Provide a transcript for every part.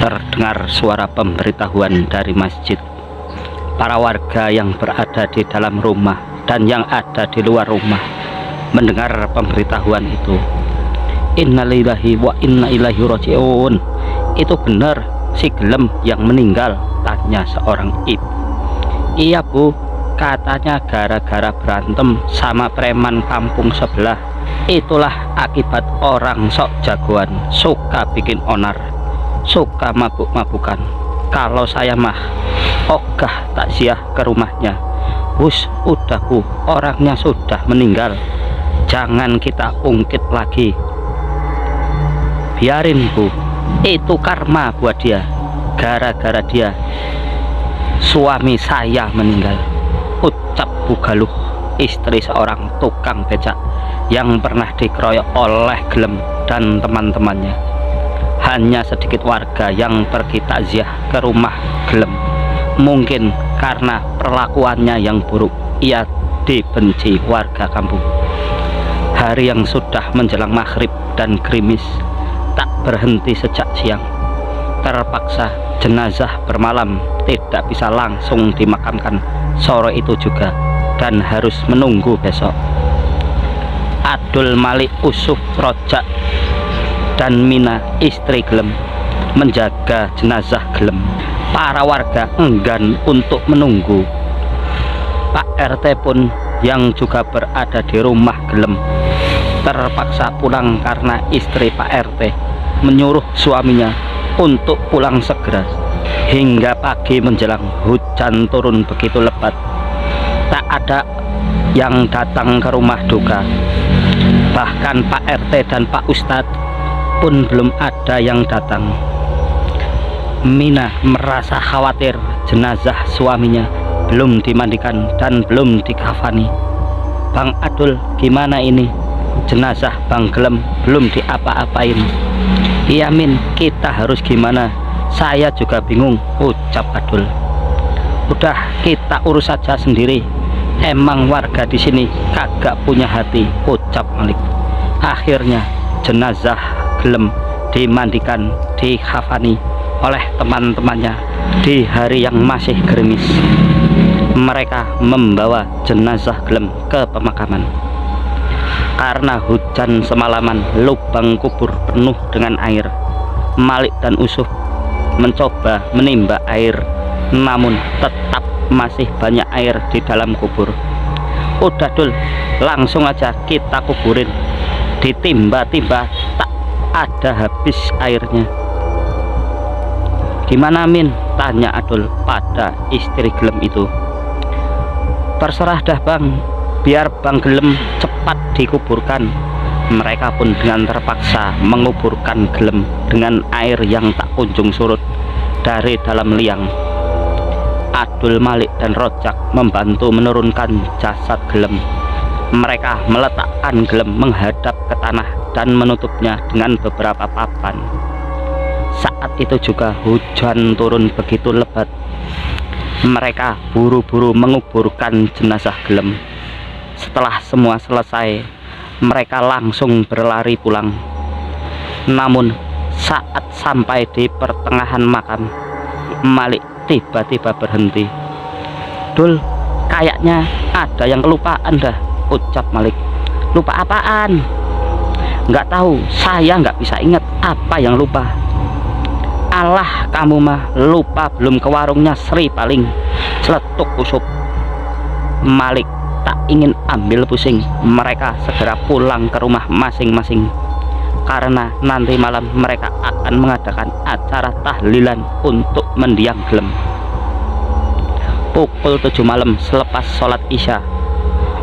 terdengar suara pemberitahuan dari masjid. Para warga yang berada di dalam rumah dan yang ada di luar rumah mendengar pemberitahuan itu. Innalillahi wa inna ilaihi raji'un. Itu benar si Gelem yang meninggal? Tanya seorang ibu. Iya bu, katanya gara-gara berantem sama preman kampung sebelah. Itulah akibat orang sok jagoan, suka bikin onar, suka mabuk-mabukan. Kalau saya mah ogah takziah ke rumahnya. Udah bu, orangnya sudah meninggal, jangan kita ungkit lagi. Biarin bu, itu karma buat dia. Gara-gara dia suami saya meninggal, ucap Bu Galuh, istri seorang tukang becak yang pernah dikeroyok oleh Gelem dan teman-temannya. Hanya sedikit warga yang pergi takziah ke rumah Gelem. Mungkin karena perlakuannya yang buruk, ia dibenci warga kampung. Hari yang sudah menjelang maghrib dan gerimis tak berhenti sejak siang. Terpaksa jenazah bermalam tidak bisa langsung dimakamkan sore itu juga dan harus menunggu besok. Abdul Malik, Usuf, Rojak dan Mina, istri Gelem, menjaga jenazah Gelem. Para warga enggan untuk menunggu. Pak RT pun yang juga berada di rumah Gelem terpaksa pulang karena istri Pak RT menyuruh suaminya untuk pulang segera. Hingga pagi menjelang hujan turun begitu lebat, tak ada yang datang ke rumah duka. Bahkan Pak RT dan Pak Ustadz pun belum ada yang datang. Mina merasa khawatir jenazah suaminya belum dimandikan dan belum dikafani. Bang Adul, gimana ini? Jenazah Bang Gelem belum diapa-apain. Iya Min, kita harus gimana? Saya juga bingung, ucap Adul. Udah, kita urus saja sendiri. Emang warga di sini kagak punya hati, ucap Malik. Akhirnya jenazah Gelem dimandikan, dikafani oleh teman-temannya di hari yang masih gerimis. Mereka membawa jenazah Gelem ke pemakaman. Karena hujan semalaman, lubang kubur penuh dengan air. Malik dan Usuf mencoba menimba air, namun tetap masih banyak air di dalam kubur. Udah Dul, langsung aja kita kuburin. Ditimba-timba tak ada habis airnya. Gimana Min? Tanya Adul pada istri Gelem itu. Terserah dah Bang, biar Bang Gelem cepat dikuburkan. Mereka pun dengan terpaksa menguburkan Gelem dengan air yang tak kunjung surut dari dalam liang. Abdul Malik dan Rojak membantu menurunkan jasad Gelem. Mereka meletakkan Gelem menghadap ke tanah dan menutupnya dengan beberapa papan. Saat itu juga hujan turun begitu lebat. Mereka buru-buru menguburkan jenazah Gelem. Setelah semua selesai, mereka langsung berlari pulang. Namun saat sampai di pertengahan makam, Malik tiba-tiba berhenti. Dul, kayaknya ada yang kelupaan dah, ucap Malik. Lupa apaan? Nggak tahu, saya nggak bisa ingat apa yang lupa. Alah, kamu mah lupa belum ke warungnya Sri paling, celetuk Usuf. Malik tak ingin ambil pusing. Mereka segera pulang ke rumah masing-masing karena nanti malam mereka akan mengadakan acara tahlilan untuk mendiang Gelem. Pukul 7 malam selepas sholat isya,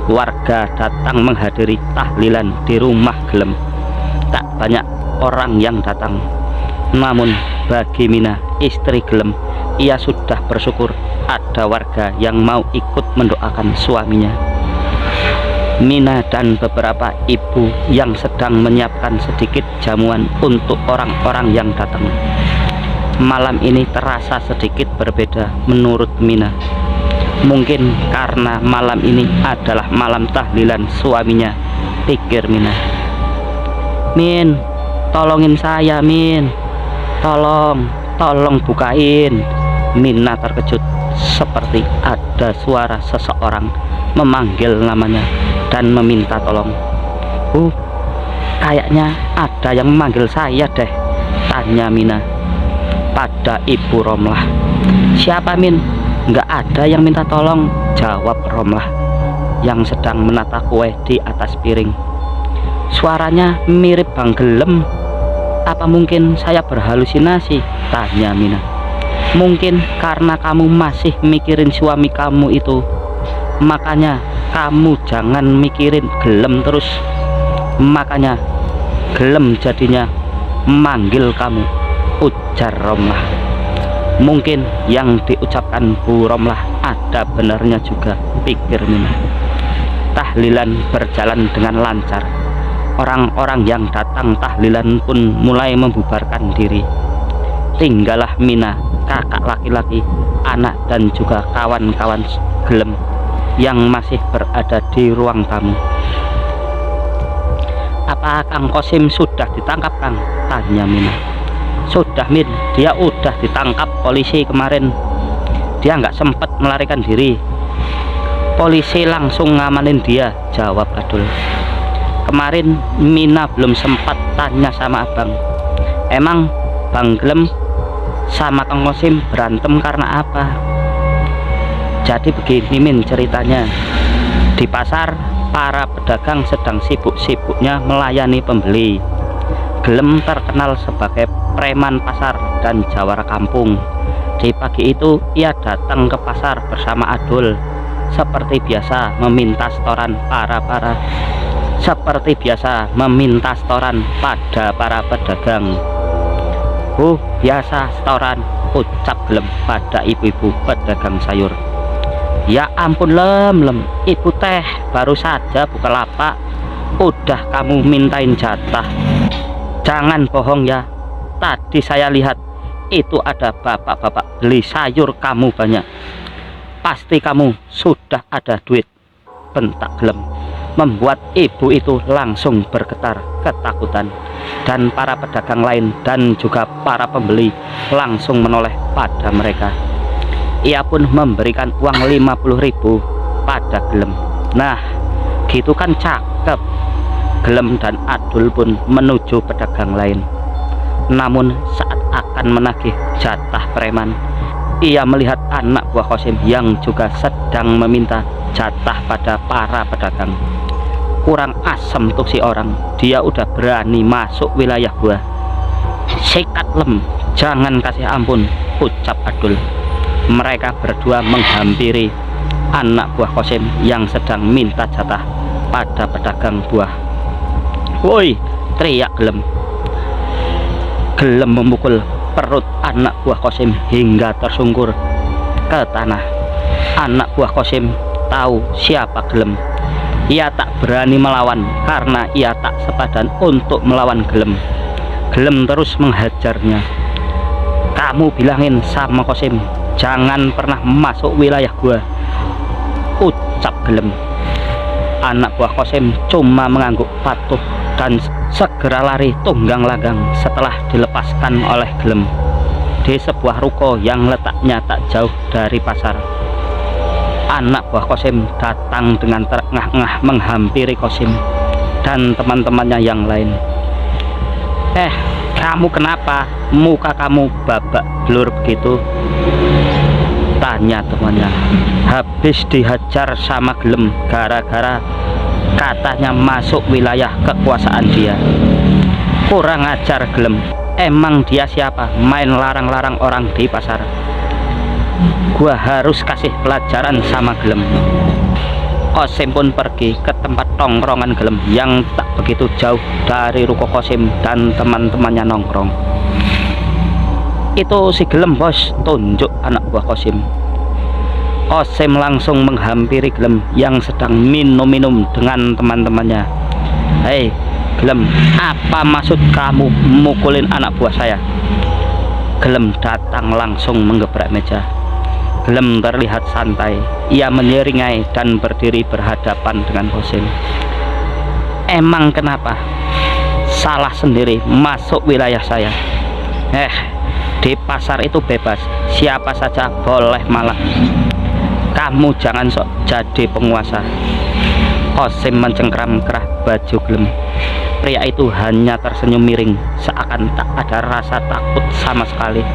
warga datang menghadiri tahlilan di rumah Gelem. Tak banyak orang yang datang, namun bagi Mina, istri Gelem, ia sudah bersyukur ada warga yang mau ikut mendoakan suaminya. Mina dan beberapa ibu yang sedang menyiapkan sedikit jamuan untuk orang-orang yang datang. Malam ini terasa sedikit berbeda menurut Mina. Mungkin karena malam ini adalah malam tahlilan suaminya, pikir Mina. Min, tolongin saya Min, tolong tolong bukain. Mina terkejut seperti ada suara seseorang memanggil namanya dan meminta tolong. Kayaknya ada yang memanggil saya deh, tanya Mina pada Ibu Romlah. Siapa, Min? Nggak ada yang minta tolong, jawab Romlah yang sedang menata kue di atas piring. Suaranya mirip Bang Gelem. Apa mungkin saya berhalusinasi? Tanya Mina. Mungkin karena kamu masih mikirin suami kamu itu, makanya kamu jangan mikirin Gelem terus. Makanya Gelem jadinya manggil kamu, ujar Romlah. Mungkin yang diucapkan Bu Romlah ada benarnya juga, pikir Mina. Tahlilan berjalan dengan lancar. Orang-orang yang datang tahlilan pun mulai membubarkan diri. Tinggallah Mina, kakak laki-laki, anak dan juga kawan-kawan Gelem yang masih berada di ruang tamu. Apa Kang Kosim sudah ditangkap, Kang? Tanya Mina. Sudah, Min, dia udah ditangkap polisi kemarin. Dia nggak sempat melarikan diri. Polisi langsung ngamanin dia, jawab Adul. Kemarin Mina belum sempat tanya sama abang, emang Bang Gelem sama Kang Kosim berantem karena apa? Jadi begini, Min, ceritanya. Di pasar, para pedagang sedang sibuk-sibuknya melayani pembeli. Gelem terkenal sebagai preman pasar dan jawara kampung. Di pagi itu ia datang ke pasar bersama Adul. Seperti biasa meminta setoran pada para pedagang. Biasa setoran, ucap Gelem pada ibu-ibu pedagang sayur. Ya ampun, Lem, ibu teh baru saja buka lapak, udah kamu mintain jatah. Jangan bohong ya, tadi saya lihat itu ada bapak-bapak beli sayur kamu banyak. Pasti kamu sudah ada duit, bentak Gelem, membuat ibu itu langsung bergetar ketakutan. Dan para pedagang lain dan juga para pembeli langsung menoleh pada mereka. Ia pun memberikan uang 50.000 pada Gelem. Nah, gitu kan cakep. Gelem dan Adul pun menuju pedagang lain. Namun saat akan menagih jatah preman, ia melihat anak buah Kosim yang juga sedang meminta jatah pada para pedagang. Kurang asem tuh si orang, dia udah berani masuk wilayah gua. Sikat, Lem, jangan kasih ampun, ucap Adul. Mereka berdua menghampiri anak buah Kosim yang sedang minta jatah pada pedagang buah. Woi, teriak Gelem. Gelem memukul perut anak buah Kosim hingga tersungkur ke tanah. Anak buah Kosim tahu siapa Gelem. Ia tak berani melawan karena ia tak sepadan untuk melawan Gelem. Gelem terus menghajarnya. Kamu bilangin sama Kosim, jangan pernah masuk wilayah gua, ucap Gelem. Anak buah Kosim cuma mengangguk patuh dan segera lari tunggang langgang setelah dilepaskan oleh Gelem di sebuah ruko yang letaknya tak jauh dari pasar. Anak buah Kosim datang dengan terengah-engah menghampiri Kosim dan teman-temannya yang lain. Kamu kenapa? Muka kamu babak belur begitu, tanya temannya. Habis dihajar sama Gelem gara-gara katanya masuk wilayah kekuasaan dia. Kurang ajar Gelem, emang dia siapa main larang-larang orang di pasar? Gua harus kasih pelajaran sama Gelem. Kosim pun pergi ke tempat tongkrongan Gelem yang tak begitu jauh dari ruko Kosim dan teman-temannya nongkrong. Itu si Gelem, bos, tunjuk anak buah Kosim. Kosim langsung menghampiri Gelem yang sedang minum-minum dengan teman-temannya. Hei Gelem, apa maksud kamu mukulin anak buah saya? Gelem datang langsung menggebrak meja. Gelem terlihat santai. Ia menyeringai dan berdiri berhadapan dengan Kosim. Emang kenapa? Salah sendiri masuk wilayah saya. Di pasar itu bebas, siapa saja boleh malak. Kamu jangan sok jadi penguasa. Qasim mencengkram kerah baju gelem. Pria itu hanya tersenyum miring, seakan tak ada rasa takut sama sekali.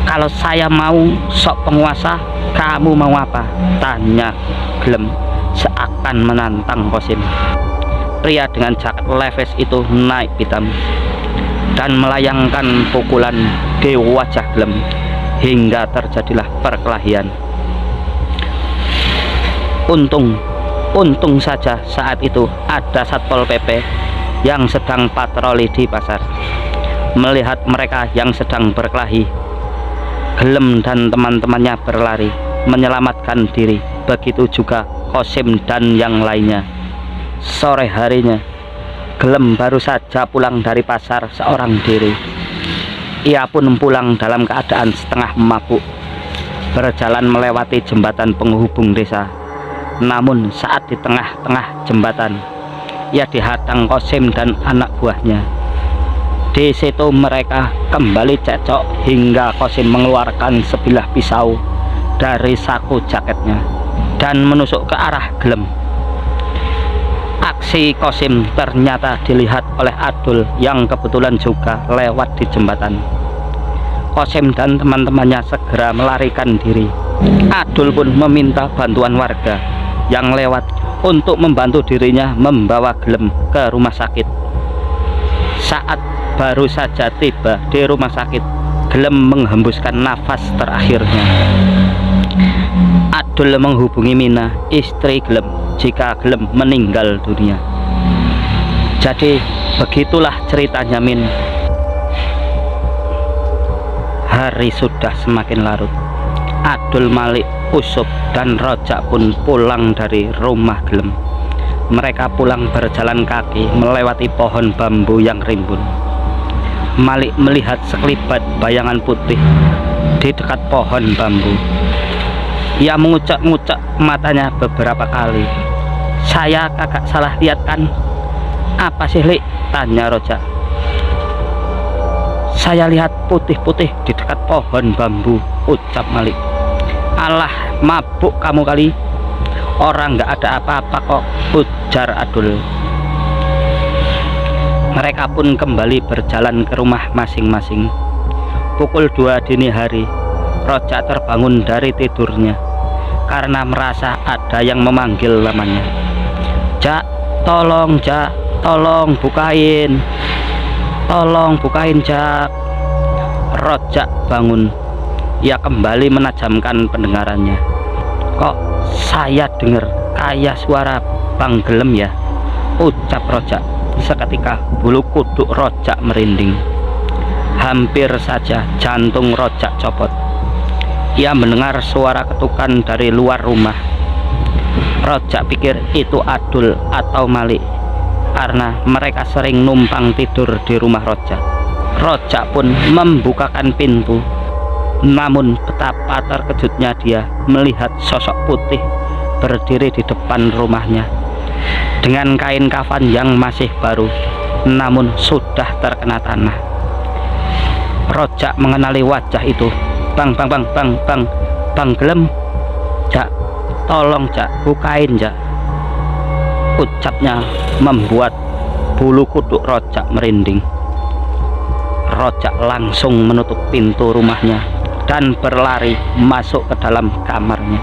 Kalau saya mau sok penguasa, kamu mau apa? Tanya gelem, seakan menantang Qasim. Pria dengan jaket levis itu naik pitam dan melayangkan pukulan di wajah gelem hingga terjadilah perkelahian. Untung saja saat itu ada Satpol PP yang sedang patroli di pasar. Melihat mereka yang sedang berkelahi, gelem dan teman-temannya berlari menyelamatkan diri. Begitu juga Qasim dan yang lainnya. Sore harinya, gelem baru saja pulang dari pasar seorang diri. Ia pun pulang dalam keadaan setengah mabuk, berjalan melewati jembatan penghubung desa. Namun saat di tengah-tengah jembatan, ia dihadang Qasim dan anak buahnya. Di situ mereka kembali cekcok hingga Qasim mengeluarkan sebilah pisau dari saku jaketnya dan menusuk ke arah gelem. Aksi Qasim ternyata dilihat oleh Adul yang kebetulan juga lewat di jembatan. Qasim dan teman-temannya segera melarikan diri. Adul pun meminta bantuan warga yang lewat untuk membantu dirinya membawa gelem ke rumah sakit. Saat baru saja tiba di rumah sakit, gelem menghembuskan nafas terakhirnya. Adul menghubungi Mina, istri gelem, jika gelem meninggal dunia. Jadi begitulah ceritanya, Min. Hari sudah semakin larut. Adul, Malik, Usup, dan Rojak pun pulang dari rumah gelem. Mereka pulang berjalan kaki melewati pohon bambu yang rimbun. Malik melihat sekelibat bayangan putih di dekat pohon bambu. Ia mengucak-ngucak matanya beberapa kali. Saya kagak salah lihat kan? Apa sih, Lik? Tanya Rojak. Saya lihat putih-putih di dekat pohon bambu, ucap Malik. Alah, mabuk kamu kali. Orang nggak ada apa-apa kok, ujar Adul. Mereka pun kembali berjalan ke rumah masing-masing. Pukul 2 dini hari, Rojak terbangun dari tidurnya karena merasa ada yang memanggil namanya. Jak, tolong Jak, tolong bukain. Tolong bukain Jak. Rojak bangun. Ia kembali menajamkan pendengarannya. Kok saya dengar kayak suara Bang Gelem ya, ucap Rojak. Seketika bulu kuduk Rojak merinding. Hampir saja jantung Rojak copot. Ia mendengar suara ketukan dari luar rumah. Rojak pikir itu Adul atau Malik, karena mereka sering numpang tidur di rumah Rojak. Rojak pun membukakan pintu. Namun betapa terkejutnya dia melihat sosok putih berdiri di depan rumahnya dengan kain kafan yang masih baru, namun sudah terkena tanah. Rojak mengenali wajah itu. Bang Gelem, Jak, tolong Jak, bukain Jak, ucapnya membuat bulu kuduk Rojak merinding. Rojak langsung menutup pintu rumahnya dan berlari masuk ke dalam kamarnya,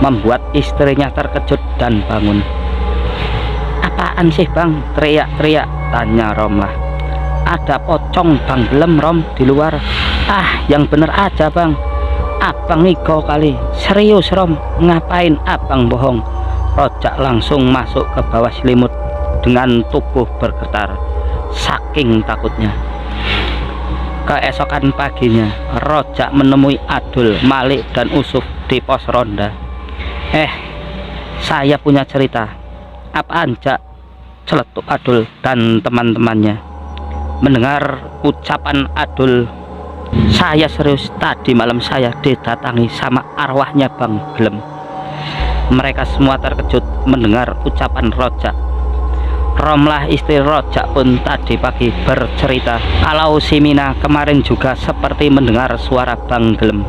membuat istrinya terkejut dan bangun. Apaan sih Bang? Teriak-teriak, tanya Romlah. Ada pocong Bang Gelem Rom di luar. Ah, yang bener aja Bang, Abang ngigo kali. Serius Rom, ngapain Abang bohong? Rojak langsung masuk ke bawah selimut dengan tubuh bergetar saking takutnya. Keesokan paginya, Rojak menemui Adul, Malik, dan Usup di pos ronda. Saya punya cerita. Apaan Jak? Celetuk Adul dan teman-temannya. Mendengar ucapan Adul, saya serius, tadi malam saya didatangi sama arwahnya Bang Gelem. Mereka semua terkejut mendengar ucapan Rojak. Romlah istri Rojak pun tadi pagi bercerita kalau si Mina kemarin juga seperti mendengar suara Bang Gelem.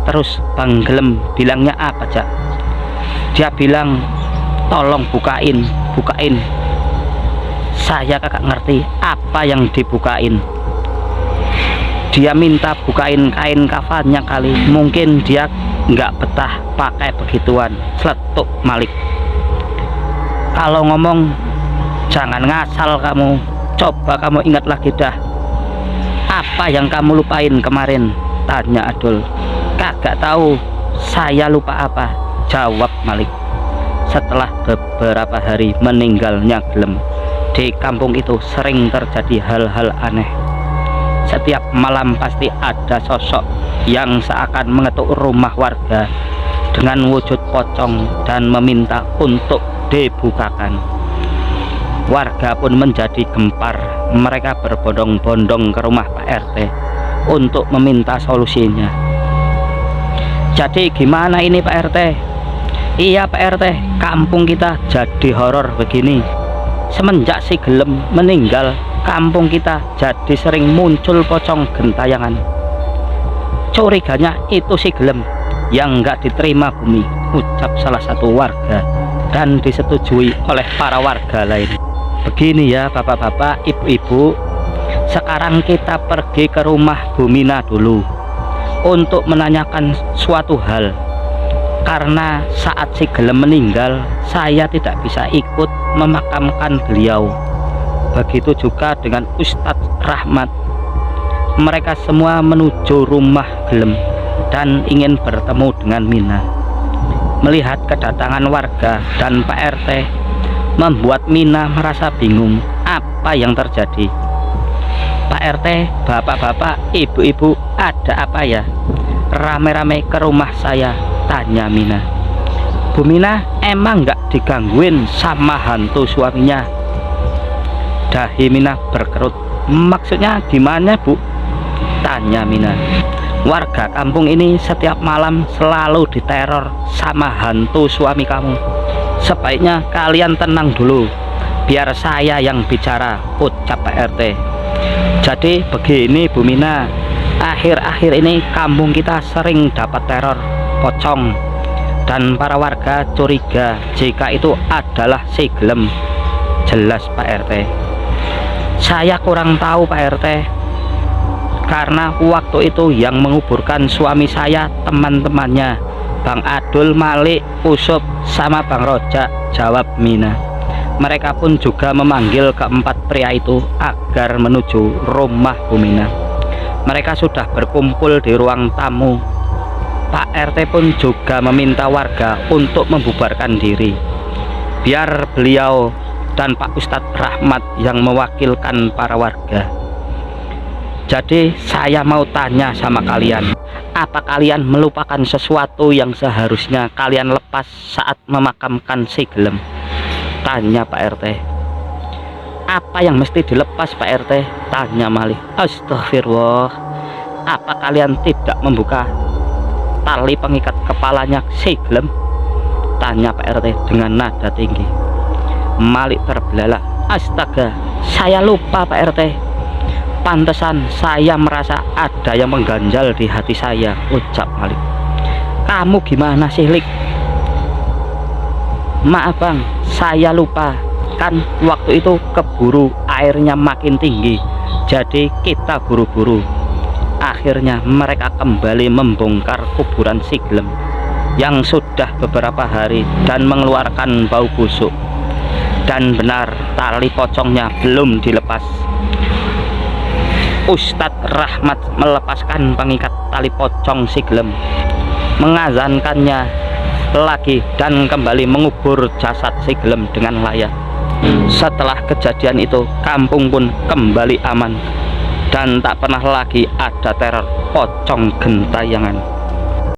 Terus Bang Gelem bilangnya apa, Jak? Dia bilang, tolong bukain. Saya kagak ngerti apa yang dibukain. Dia minta bukain kain kafannya kali. Mungkin dia nggak betah pakai begituan. Seletuk Malik. Kalau ngomong jangan ngasal kamu. Coba kamu ingat lagi dah. Apa yang kamu lupain kemarin? Tanya Adul. Kagak tahu. Saya lupa apa? Jawab Malik. Setelah beberapa hari meninggalnya Gelem, di kampung itu sering terjadi hal-hal aneh. Setiap malam pasti ada sosok yang seakan mengetuk rumah warga dengan wujud pocong dan meminta untuk dibukakan. Warga pun menjadi gempar. Mereka berbondong-bondong ke rumah Pak RT untuk meminta solusinya. Jadi gimana ini Pak RT? Iya Pak RT, kampung kita jadi horor begini. Semenjak si Gelem meninggal, kampung kita jadi sering muncul pocong gentayangan. Curiganya itu si Gelem yang nggak diterima bumi, ucap salah satu warga, dan disetujui oleh para warga lain. Begini ya bapak-bapak, ibu-ibu, sekarang kita pergi ke rumah Bu Mina dulu untuk menanyakan suatu hal. Karena saat si Gelem meninggal, saya tidak bisa ikut memakamkan beliau. Begitu juga dengan Ustadz Rahmat. Mereka semua menuju rumah Gelem dan ingin bertemu dengan Mina. Melihat kedatangan warga dan Pak RT membuat Mina merasa bingung apa yang terjadi. Pak RT, bapak-bapak, ibu-ibu, ada apa ya? Rame-rame ke rumah saya, tanya Mina. Bu Mina emang nggak digangguin sama hantu suaminya? Dahi Mina berkerut. Maksudnya gimana Bu? Tanya Mina. Warga kampung ini setiap malam selalu diteror sama hantu suami kamu. Sebaiknya kalian tenang dulu, biar saya yang bicara, ucap Pak RT. Jadi begini Bu Mina, akhir-akhir ini kampung kita sering dapat teror pocong, dan para warga curiga jika itu adalah si Gelem. Jelas Pak RT. Saya kurang tahu Pak RT, karena waktu itu yang menguburkan suami saya teman-temannya, Bang Adul, Malik, Usup, sama Bang Rojak, jawab Mina. Mereka pun juga memanggil keempat pria itu agar menuju rumah Bu Mina. Mereka sudah berkumpul di ruang tamu. Pak RT pun juga meminta warga untuk membubarkan diri, biar beliau dan Pak Ustadz Rahmat yang mewakilkan para warga. Jadi saya mau tanya sama kalian, apa kalian melupakan sesuatu yang seharusnya kalian lepas saat memakamkan si Gelem? Tanya Pak RT. Apa yang mesti dilepas Pak RT? Tanya Malik. Astagfirullah, apa kalian tidak membuka tali pengikat kepalanya si Gelem? Tanya Pak RT dengan nada tinggi. Malik terbelalak. Astaga, saya lupa Pak RT. Pantesan saya merasa ada yang mengganjal di hati saya, ucap Malik. Kamu gimana sih, Lik? Maaf Bang, saya lupa. Kan waktu itu keburu airnya makin tinggi, jadi kita buru-buru. Akhirnya mereka kembali membongkar kuburan si Gelem yang sudah beberapa hari dan mengeluarkan bau busuk. Dan benar, tali pocongnya belum dilepas. Ustadz Rahmat melepaskan pengikat tali pocong si Gelem, mengazankannya lagi dan kembali mengubur jasad si Gelem dengan layak. Setelah kejadian itu, kampung pun kembali aman dan tak pernah lagi ada teror pocong gentayangan.